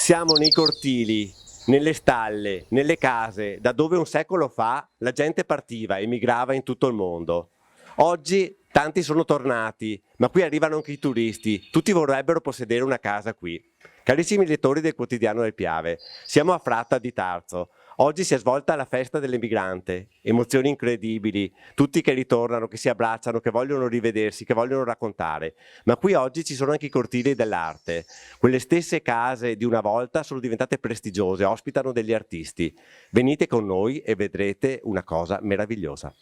Siamo nei cortili, nelle stalle, nelle case, da dove un secolo fa la gente partiva e migrava in tutto il mondo. Oggi tanti sono tornati, ma qui arrivano anche i turisti, tutti vorrebbero possedere una casa qui. Carissimi lettori del quotidiano del Piave, siamo a Fratta di Tarzo. Oggi si è svolta la festa dell'emigrante, emozioni incredibili, tutti che ritornano, che si abbracciano, che vogliono rivedersi, che vogliono raccontare. Ma qui oggi ci sono anche i cortili dell'arte. Quelle stesse case di una volta sono diventate prestigiose, ospitano degli artisti. Venite con noi e vedrete una cosa meravigliosa.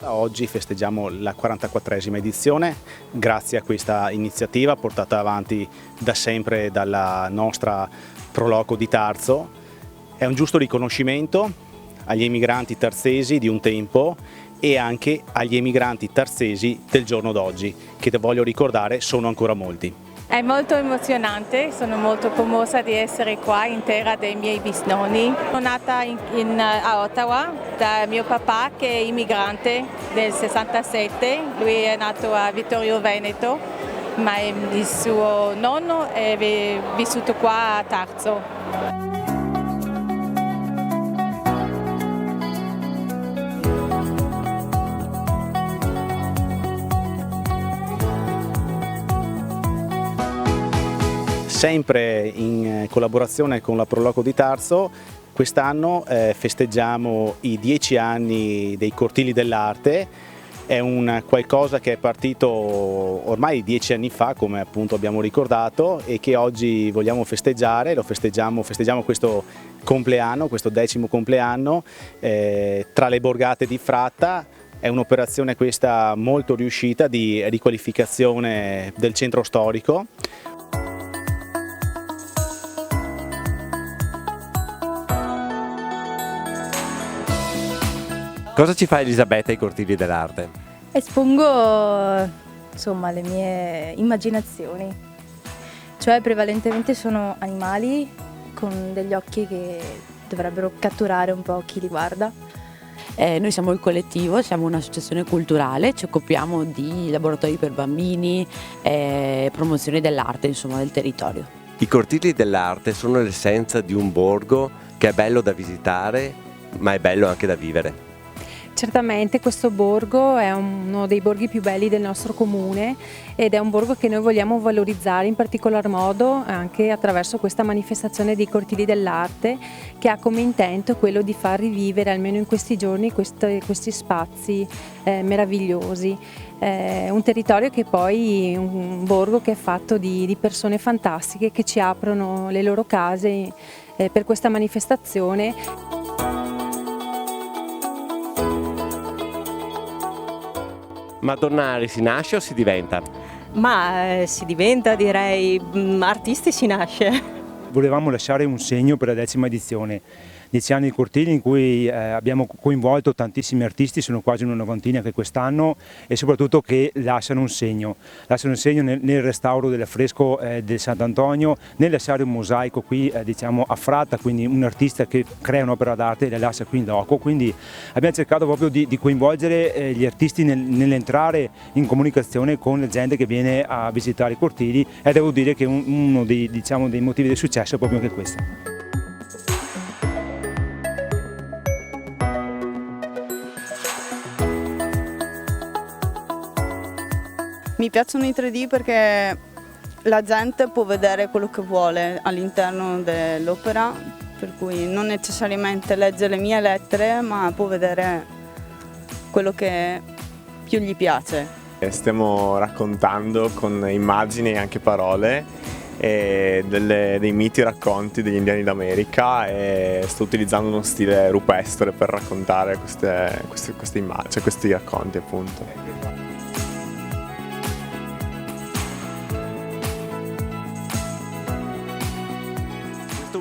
Oggi festeggiamo la 44esima edizione grazie a questa iniziativa portata avanti da sempre dalla nostra Pro Loco di Tarzo. È un giusto riconoscimento agli emigranti tarzesi di un tempo e anche agli emigranti tarzesi del giorno d'oggi, che voglio ricordare sono ancora molti. È molto emozionante, sono molto commossa di essere qua in terra dei miei bisnonni. Sono nata a Ottawa da mio papà che è immigrante del 67, lui è nato a Vittorio Veneto, ma il suo nonno è vissuto qua a Tarzo. Sempre in collaborazione con la Pro Loco di Tarzo, quest'anno festeggiamo i 10 anni dei Cortili dell'Arte. È un qualcosa che è partito ormai 10 anni fa, come appunto abbiamo ricordato, e che oggi vogliamo festeggiare. Festeggiamo questo compleanno, questo 10° compleanno, tra le borgate di Fratta. È un'operazione questa molto riuscita di riqualificazione del centro storico. Cosa ci fa Elisabetta ai Cortili dell'Arte? Espongo insomma le mie immaginazioni, cioè prevalentemente sono animali con degli occhi che dovrebbero catturare un po' chi li guarda. Noi siamo il collettivo, siamo un'associazione culturale, ci occupiamo di laboratori per bambini, promozione dell'arte, insomma del territorio. I Cortili dell'Arte sono l'essenza di un borgo che è bello da visitare, ma è bello anche da vivere. Certamente questo borgo è uno dei borghi più belli del nostro comune ed è un borgo che noi vogliamo valorizzare in particolar modo anche attraverso questa manifestazione dei Cortili dell'Arte, che ha come intento quello di far rivivere almeno in questi giorni questi spazi meravigliosi. Un territorio che poi, un borgo che è fatto di persone fantastiche che ci aprono le loro case per questa manifestazione. Ma Donnari si nasce o si diventa? Ma si diventa, direi, artisti si nasce. Volevamo lasciare un segno per la 10ª edizione. 10 anni di Cortili in cui abbiamo coinvolto tantissimi artisti, sono quasi una novantina anche quest'anno, e soprattutto che lasciano un segno nel restauro dell'affresco del Sant'Antonio, nel lasciare un mosaico qui diciamo a Fratta, quindi un artista che crea un'opera d'arte e la lascia qui in loco, quindi abbiamo cercato proprio di coinvolgere gli artisti nell'entrare in comunicazione con la gente che viene a visitare i Cortili, e devo dire che uno dei motivi del successo è proprio anche questo. Mi piacciono i 3D perché la gente può vedere quello che vuole all'interno dell'opera, per cui non necessariamente legge le mie lettere, ma può vedere quello che più gli piace. Stiamo raccontando con immagini e anche parole dei miti e racconti degli indiani d'America, e sto utilizzando uno stile rupestre per raccontare queste immagini, cioè questi racconti appunto.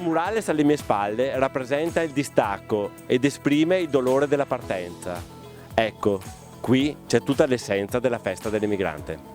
murales alle mie spalle rappresenta il distacco ed esprime il dolore della partenza. Ecco, qui c'è tutta l'essenza della festa dell'emigrante.